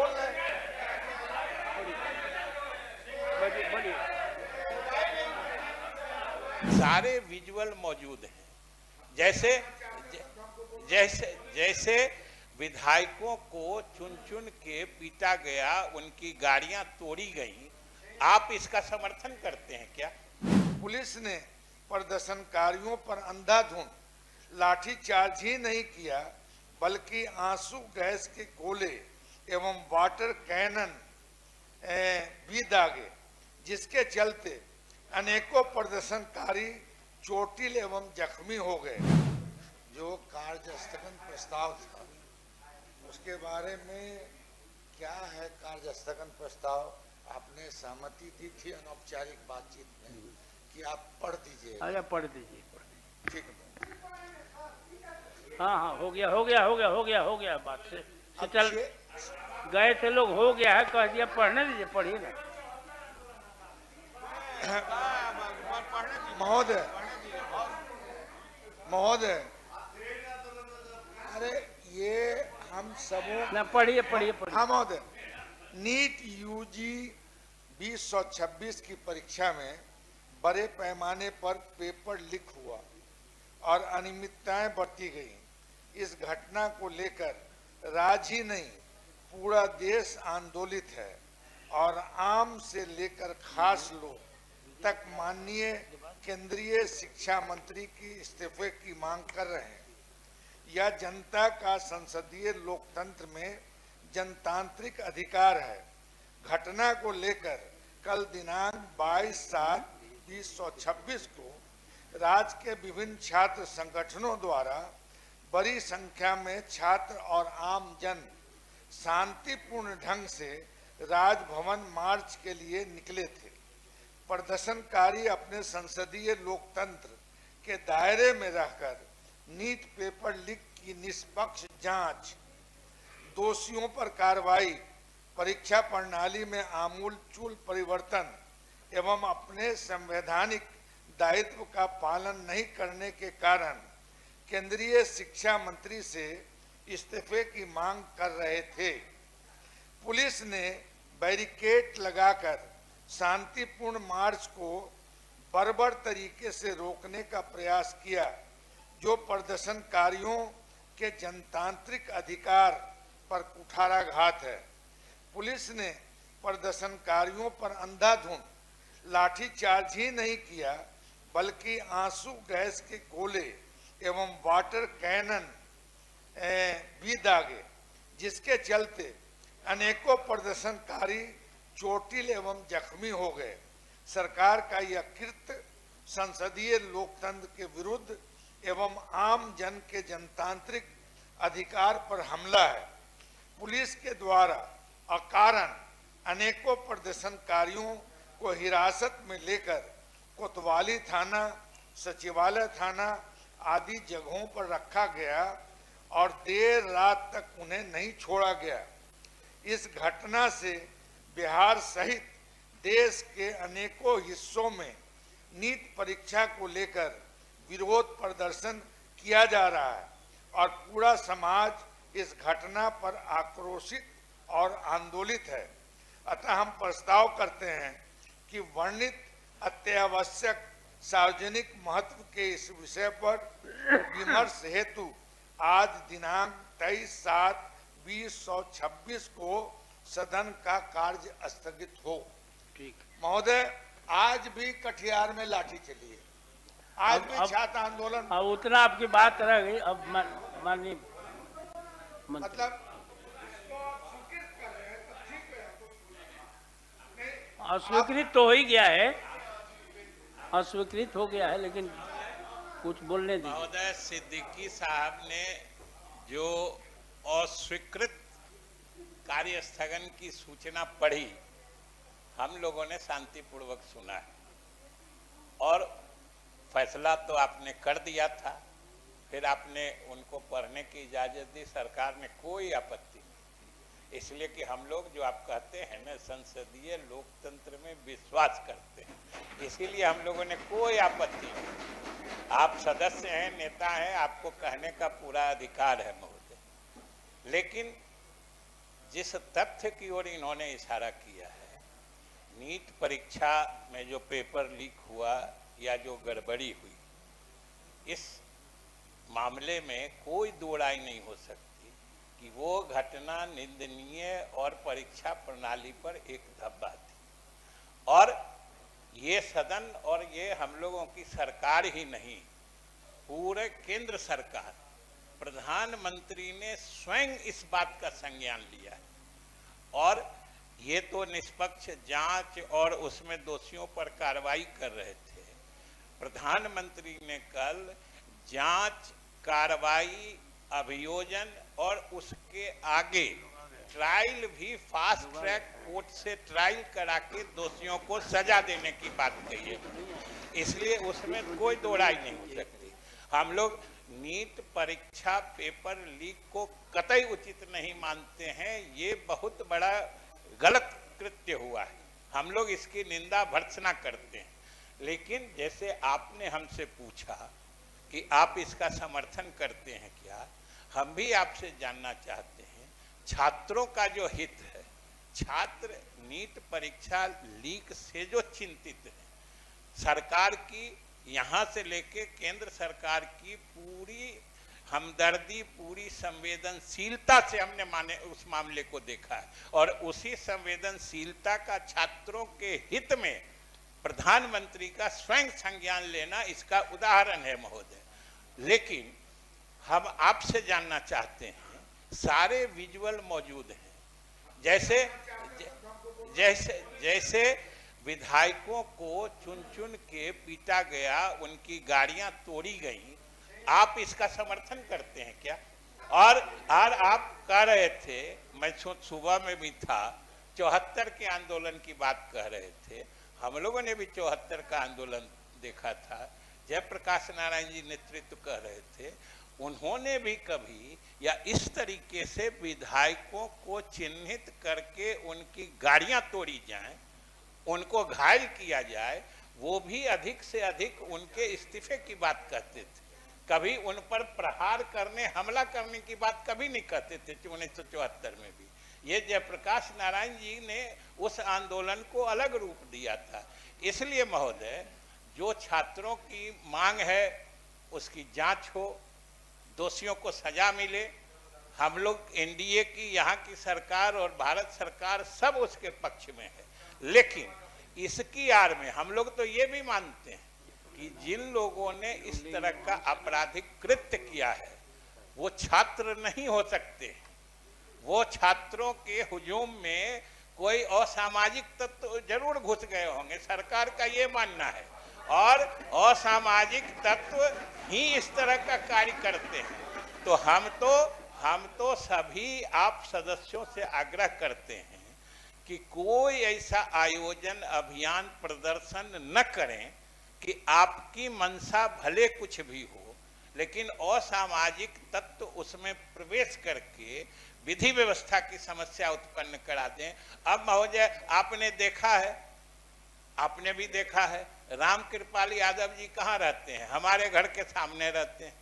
बोल रहे हैं। सारे विजुअल मौजूद हैं। जैसे जैसे जैसे विधायकों को चुन चुन के पीटा गया, उनकी गाड़ियां तोड़ी गई, आप इसका समर्थन करते हैं क्या? पुलिस ने प्रदर्शनकारियों पर अंधाधुंध लाठीचार्ज ही नहीं किया, बल्कि आंसू गैस के गोले एवं वाटर कैनन भी दागे, जिसके चलते अनेकों प्रदर्शनकारी चोटिल एवं जख्मी हो गए। जो कार्य स्थगन प्रस्ताव था, उसके बारे में क्या है? कार्य स्थगन प्रस्ताव आपने सहमति दी थी अनौपचारिक बातचीत में कि आप पढ़ दीजिए। अरे पढ़ दीजिए। ठीक है। हाँ हाँ, हो गया हो गया हो गया हो गया हो गया, बात से चल अब गए थे लोग, हो गया है, कह दिया पढ़ने दीजिए, पढ़िए ना। महोदय महोदय, अरे ये हम सबों ना, पढ़िए पढ़िए पढ़िए। हाँ महोदय, नीट यूजी 2026 की परीक्षा में बड़े पैमाने पर पेपर लीक हुआ और अनियमितताएं बरती गई। इस घटना को लेकर राज्य ही नहीं, पूरा देश आंदोलित है और आम से लेकर खास लोग तक माननीय केंद्रीय शिक्षा मंत्री की इस्तीफे की मांग कर रहे हैं। यह जनता का संसदीय लोकतंत्र में जनतांत्रिक अधिकार है। घटना को लेकर कल दिनांक 22/7/2026 को राज्य के विभिन्न छात्र संगठनों द्वारा बड़ी संख्या में छात्र और आम जन शांतिपूर्ण ढंग से राजभवन मार्च के लिए निकले थे। प्रदर्शनकारी अपने संसदीय लोकतंत्र के दायरे में रहकर नीट पेपर लीक की निष्पक्ष जांच, दोषियों पर कार्रवाई, परीक्षा प्रणाली में आमूलचूल परिवर्तन एवं अपने संवैधानिक दायित्व का पालन नहीं करने के कारण केंद्रीय शिक्षा मंत्री से इस्तीफे की मांग कर रहे थे। पुलिस ने बैरिकेड लगाकर शांतिपूर्ण मार्च को बर्बर तरीके से रोकने का प्रयास किया, जो प्रदर्शनकारियों के जनतांत्रिक अधिकार पर कुठाराघात है। पुलिस ने प्रदर्शनकारियों पर अंधाधुंध लाठीचार्ज ही नहीं किया, बल्कि आंसू गैस के गोले एवं वाटर कैनन भी दागे, जिसके चलते अनेकों प्रदर्शनकारी चोटिल एवं जख्मी हो गए। सरकार का यह कृत्य संसदीय लोकतंत्र के विरुद्ध एवं आम जन के जनतांत्रिक अधिकार पर हमला है। पुलिस के द्वारा अकारण अनेकों प्रदर्शनकारियों को हिरासत में लेकर कोतवाली थाना, सचिवालय थाना आदि जगहों पर रखा गया और देर रात तक उन्हें नहीं छोड़ा गया। इस घटना से बिहार सहित देश के अनेकों हिस्सों में नीट परीक्षा को लेकर विरोध प्रदर्शन किया जा रहा है और पूरा समाज इस घटना पर आक्रोशित और आंदोलित है। अतः हम प्रस्ताव करते हैं कि वर्णित अत्यावश्यक सार्वजनिक महत्व के इस विषय पर विमर्श हेतु आज दिनांक 23/7/2026 को सदन का कार्य स्थगित हो। ठीक। महोदय, आज भी कटिहार में लाठी चली है, आज भी छात्र आंदोलन, अब उतना आपकी बात रह गई। अब माननीय मतलब अस्वीकृत तो हो ही गया है, अस्वीकृत हो गया है, लेकिन कुछ बोलने दीजिए। महोदय, सिद्दीकी साहब ने जो अस्वीकृत कार्य स्थगन की सूचना पढ़ी, हम लोगों ने शांतिपूर्वक सुना है और फैसला तो आपने कर दिया था, फिर आपने उनको पढ़ने की इजाज़त दी, सरकार ने कोई आपत्ति नहीं। इसलिए कि हम लोग जो आप कहते हैं ना, संसदीय लोकतंत्र में विश्वास करते हैं, इसीलिए हम लोगों ने कोई आपत्ति नहीं। आप सदस्य हैं, नेता हैं, आपको कहने का पूरा अधिकार है महोदय। लेकिन जिस तथ्य की ओर इन्होंने इशारा किया है, नीट परीक्षा में जो पेपर लीक हुआ या जो गड़बड़ी हुई, इस मामले में कोई दो राय नहीं हो सकती कि वो घटना निंदनीय और परीक्षा प्रणाली पर एक धब्बा थी। और ये सदन और ये हम लोगों की सरकार ही नहीं, पूरे केंद्र सरकार, प्रधानमंत्री ने स्वयं इस बात का संज्ञान लिया है और ये तो निष्पक्ष जांच और उसमें दोषियों पर कार्रवाई कर रहे थे। प्रधानमंत्री ने कल जांच, कार्रवाई, अभियोजन और उसके आगे ट्रायल भी फास्ट ट्रैक कोर्ट से ट्रायल करा के दोषियों को सजा देने की बात कही है, इसलिए उसमें कोई दो राय नहीं हो सकती। हम लोग नीट परीक्षा पेपर लीक को कतई उचित नहीं मानते हैं, ये बहुत बड़ा गलत कृत्य हुआ है, हम लोग इसकी निंदा भर्त्सना करते हैं। लेकिन जैसे आपने हमसे पूछा कि आप इसका समर्थन करते हैं क्या, हम भी आपसे जानना चाहते हैं, छात्रों का जो हित है, छात्र नीट परीक्षा लीक से जो चिंतित है, सरकार की यहाँ से लेके केंद्र सरकार की पूरी हमदर्दी, पूरी संवेदनशीलता से हमने उस मामले को देखा है और उसी संवेदनशीलता का छात्रों के हित में प्रधानमंत्री का स्वयं संज्ञान लेना इसका उदाहरण है महोदय। लेकिन हम आपसे जानना चाहते हैं, सारे विजुअल मौजूद हैं, जैसे विधायकों को चुन चुन के पीटा गया, उनकी गाड़ियां तोड़ी गई, आप इसका समर्थन करते हैं क्या? और आप कह रहे थे, मैं सुबह में भी था, 74 के आंदोलन की बात कह रहे थे, हम लोगों ने भी 74 का आंदोलन देखा था, जयप्रकाश नारायण जी नेतृत्व कर रहे थे, उन्होंने भी कभी या इस तरीके से विधायकों को चिन्हित करके उनकी गाड़ियां तोड़ी जाएं, उनको घायल किया जाए, वो भी अधिक से अधिक उनके इस्तीफे की बात कहते थे, कभी उन पर प्रहार करने, हमला करने की बात कभी नहीं कहते थे। 1974 में भी ये जयप्रकाश नारायण जी ने उस आंदोलन को अलग रूप दिया था। इसलिए महोदय, जो छात्रों की मांग है उसकी जांच हो, दोषियों को सजा मिले, हम लोग एनडीए की, यहाँ की सरकार और भारत सरकार सब उसके पक्ष में है। लेकिन इसकी आड़ में हम लोग तो ये भी मानते हैं कि जिन लोगों ने इस तरह का आपराधिक कृत्य किया है वो छात्र नहीं हो सकते, वो छात्रों के हुजूम में कोई असामाजिक तत्व जरूर घुस गए होंगे, सरकार का ये मानना है, और असामाजिक तत्व ही इस तरह का कार्य करते हैं। तो हम तो सभी आप सदस्यों से आग्रह करते हैं कि कोई ऐसा आयोजन, अभियान, प्रदर्शन न करें कि आपकी मंशा भले कुछ भी हो, लेकिन असामाजिक तत्व उसमें प्रवेश करके विधि व्यवस्था की समस्या उत्पन्न करा दें। अब महोदय, आपने देखा है, आपने भी देखा है, राम कृपाल यादव जी कहाँ रहते हैं? हमारे घर के सामने रहते हैं।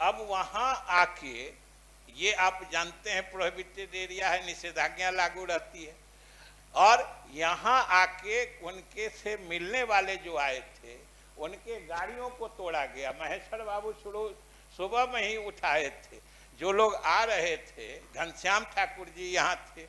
अब वहाँ आके, ये आप जानते हैं प्रोहिबिटेड एरिया है, निषेधाज्ञा लागू रहती है, और यहाँ आके उनके से मिलने वाले जो आए थे उनके गाड़ियों को तोड़ा गया। महेश्वर बाबू सुबह में ही उठाए थे, जो लोग आ रहे थे, घनश्याम ठाकुर जी यहाँ थे,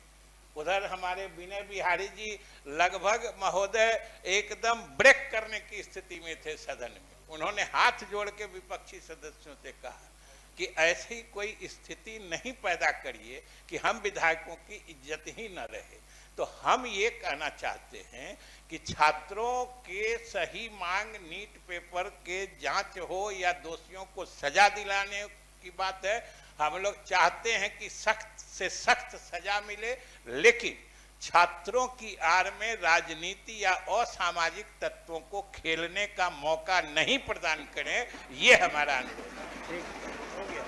उधर हमारे विनय बिहारी जी लगभग महोदय एकदम ब्रेक करने की स्थिति में थे सदन में। उन्होंने हाथ जोड़ के विपक्षी सदस्यों से कहा कि ऐसी कोई स्थिति नहीं पैदा करिए कि हम विधायकों की इज्जत ही न रहे। तो हम ये कहना चाहते हैं कि छात्रों के सही मांग, नीट पेपर के जांच हो या दोषियों को सजा दिलाने की बात है, हम लोग चाहते हैं कि सख्त से सख्त सजा मिले, लेकिन छात्रों की आड़ में राजनीति या असामाजिक तत्वों को खेलने का मौका नहीं प्रदान करें, ये हमारा अनुरोध है। ठीक हो गया,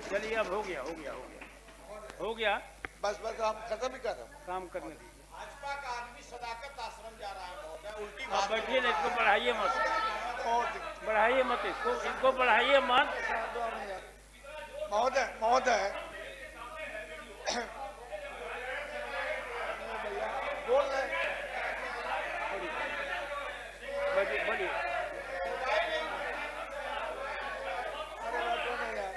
चलिए अब हो गया बस हम खत्म ही कर रहे हैं। काम करने दीजिए। भाजपा का आदमी सदाकत आश्रम जा रहा है महोदय, उल्टी आप बैठिए ना, इसको बढ़ाइए मत, इसको बढ़ाइए मत। महोदय बोल रहे हैं? बढ़िए बढ़िए। अरे बैठो ना यार।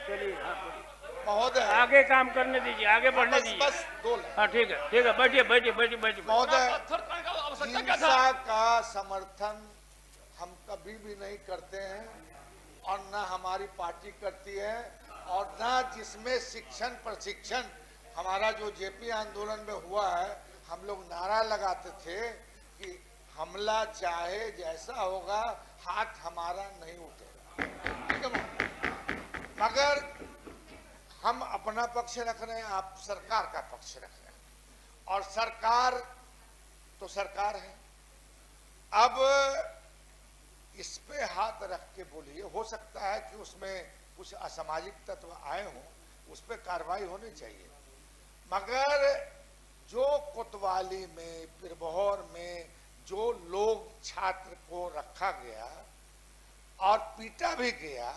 चलिए हाँ बढ़िए। महोदय, आगे काम करने दीजिए, आगे बढ़ने बस दीजिए। बस 2 लाइन। हाँ ठीक है बैठिए बैठिए बैठिए बैठिए। महोदय, पत्थर खाने का आवश्यकता क्या था? हिंसा का समर्थन हम कभी भी नहीं करते हैं और न हमारी पार्टी करती है, और न जिसमें शिक्षण प्रशिक्षण हमारा जो जेपी आंदोलन में हुआ है, हम लोग नारा लगाते थे कि हमला चाहे जैसा होगा, हाथ हमारा नहीं उठेगा। ठीक है महोदय? मगर हम अपना पक्ष रख रहे हैं, आप सरकार का पक्ष रख रहे हैं, और सरकार तो सरकार है। अब इस पे हाथ रख के बोलिए, हो सकता है कि उसमें कुछ असामाजिक तत्व आए हों, उस पे कार्रवाई होनी चाहिए। मगर जो कोतवाली में, पिरबहर में जो लोग छात्र को रखा गया और पीटा भी गया,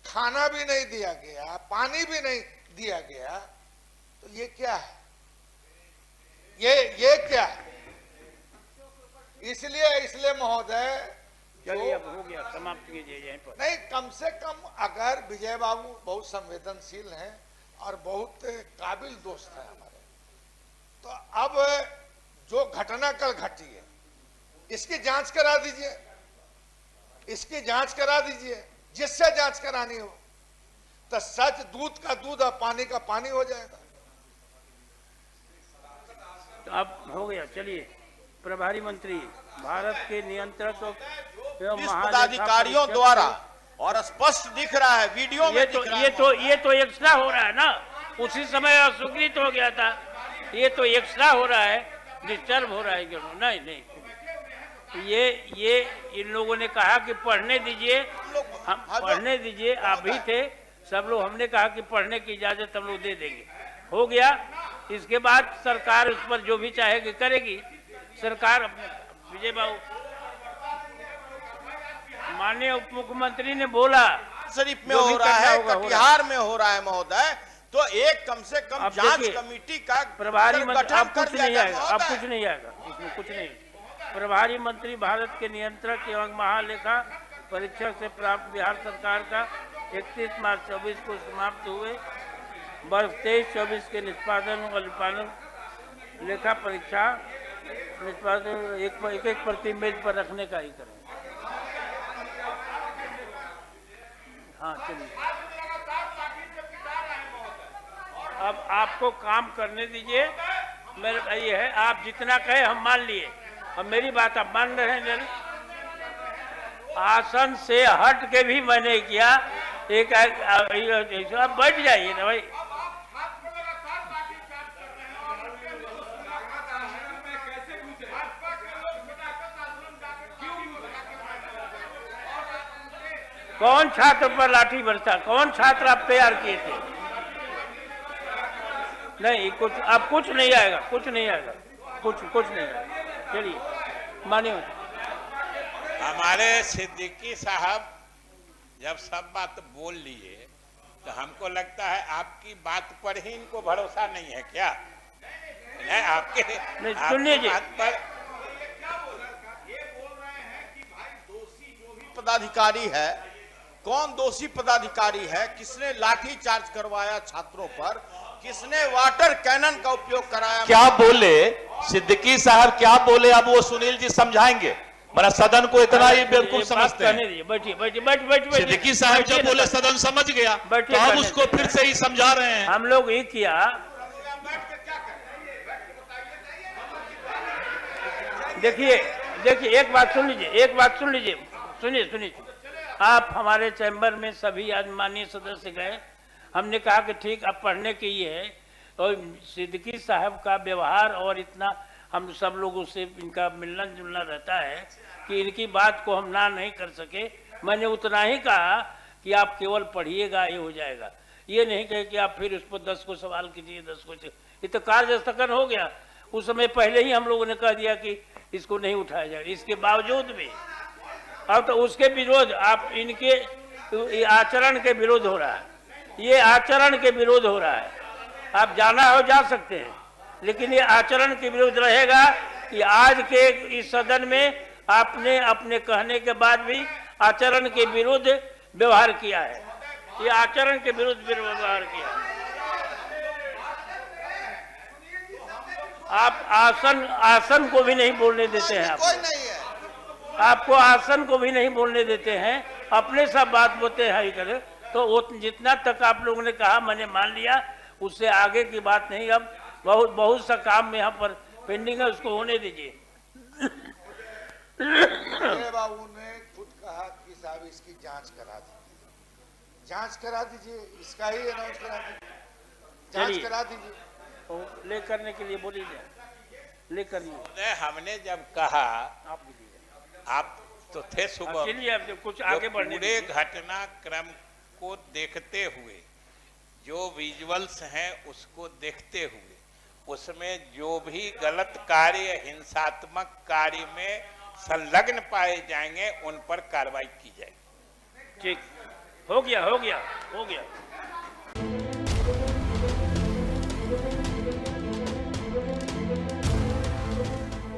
खाना भी नहीं दिया गया, पानी भी नहीं दिया गया, तो ये क्या है? ये क्या है? इसलिए महोदय, चलिए अब हो गया, समाप्त कीजिए यहीं पर। नहीं, कम से कम अगर विजय बाबू बहुत संवेदनशील हैं और बहुत काबिल दोस्त हैं हमारे, तो अब जो घटना कल घटी है, इसकी जांच करा दीजिए, इसकी जांच करा दीजिए। जिससे जांच करानी हो, तो सच दूध का दूध और पानी का पानी हो जाएगा। तो अब हो गया। चलिए, प्रभारी मंत्री भारत के नियंत्रक एवं इस महालेखा पदाधिकारियों परीक्षक द्वारा, और स्पष्ट दिख रहा है, वीडियो में दिख रहा है। ये तो एक्स्ट्रा हो रहा है ना, उसी समय अस्वीकृत हो गया था, ये तो एक्स्ट्रा हो रहा है, डिस्टर्ब हो रहा है। क्यों नहीं, ये इन लोगों ने कहा कि पढ़ने दीजिए, हम पढ़ने दीजिए, आप भी थे सब लोग, हमने कहा कि पढ़ने की इजाजत हम लोग दे देंगे, हो गया। इसके बाद सरकार उस पर जो भी चाहेगी करेगी। सरकार, विजय बाबू, माननीय उप मुख्यमंत्री ने बोला शरीफ में हो रहा है, कटिहार में हो रहा है महोदय, तो एक कम से कम जांच कमेटी का प्रभारी मंत्री, गठन अब कर कुछ दिया नहीं जाए आएगा, महोदय। अब कुछ नहीं आएगा, इसमें कुछ नहीं। प्रभारी मंत्री भारत के नियंत्रक एवं महालेखा परीक्षक से प्राप्त बिहार सरकार का 31 मार्च 24 को समाप्त हुए वर्ष 23-24 के निष्पादन और अनुपालन लेखा परीक्षा निष्पादन एक प्रति मेज पर रखने का ही करें। हाँ चलिए, अब आपको काम करने दीजिए। मेरा ये है, आप जितना कहे हम मान लिए, अब मेरी बात आप मान रहे हैं। आसन से हट के भी मैंने किया, एक आप बैठ जाइए ना भाई। कौन छात्र पर लाठी बरसा, कौन छात्र आप तैयार किए थे? नहीं, कुछ अब कुछ नहीं आएगा, कुछ नहीं आएगा, कुछ नहीं आएगा। चलिए मानिए। हमारे सिद्दीकी साहब जब सब बात बोल लिए, तो हमको लगता है आपकी बात पर ही इनको भरोसा नहीं है क्या? नहीं, आपके सुनिए जी, बात पर पदाधिकारी है, कौन दोषी पदाधिकारी है, किसने लाठी चार्ज करवाया छात्रों पर, किसने वाटर कैनन का उपयोग कराया? क्या बोले सिद्दीकी साहब, क्या बोले? अब वो सुनील जी समझाएंगे, मरा सदन को इतना ही बेवकूफ समझते हैं। बैठिए। सिद्दीकी साहब जब बोले सदन समझ गया, तो हम उसको फिर से ही समझा रहे हैं। हम लोग ये किया, देखिए एक बात सुन लीजिए, सुनिए। आप हमारे चैम्बर में सभी आज माननीय सदस्य गए, हमने कहा कि ठीक आप पढ़ने के ही है, और सिद्दीकी साहब का व्यवहार और इतना हम सब लोगों से इनका मिलना जुलना रहता है कि इनकी बात को हम ना नहीं कर सके। मैंने उतना ही कहा कि आप केवल पढ़िएगा, ये हो जाएगा, ये नहीं कहे कि आप फिर उस पर 10 को सवाल कीजिए, 10 को। ये तो कार्य स्थगन हो गया, उस समय पहले ही हम लोगों ने कह दिया कि इसको नहीं उठाया जाएगा। इसके बावजूद भी अब तो उसके विरोध, आप इनके आचरण के विरोध हो रहा है, ये आचरण के विरोध हो रहा है। आप जाना हो जा सकते हैं, लेकिन ये आचरण के विरुद्ध रहेगा कि आज के इस सदन में आपने अपने कहने के बाद भी आचरण के विरुद्ध व्यवहार किया है। ये आचरण के विरुद्ध व्यवहार किया है। आप आसन को भी नहीं बोलने देते हैं। कोई नहीं है। आपको आसन को भी नहीं बोलने देते हैं, अपने सब बात बोलते हैं इधर। तो वो जितना तक आप लोगों ने कहा मैंने मान लिया, उससे आगे की बात नहीं। अब बहुत सा काम में यहाँ पर पेंडिंग है, उसको होने दीजिए। बाबू ने खुद कहा कि साहब इसकी जांच करा दीजिए, जांच करा दीजिए, इसका ही अनाउंस करा दीजिए, जांच करा दीजिए। ले करने के लिए बोलिए, ले करिए। हमने जब कहा, आप तो थे सुबह, चलिए कुछ आगे बढ़ने पूरे घटनाक्रम को देखते हुए, जो विजुअल्स हैं उसको देखते हुए, उसमें जो भी गलत कार्य, हिंसात्मक कार्य में संलग्न पाए जाएंगे उन पर कार्रवाई की जाएगी। ठीक, हो गया हो गया हो गया।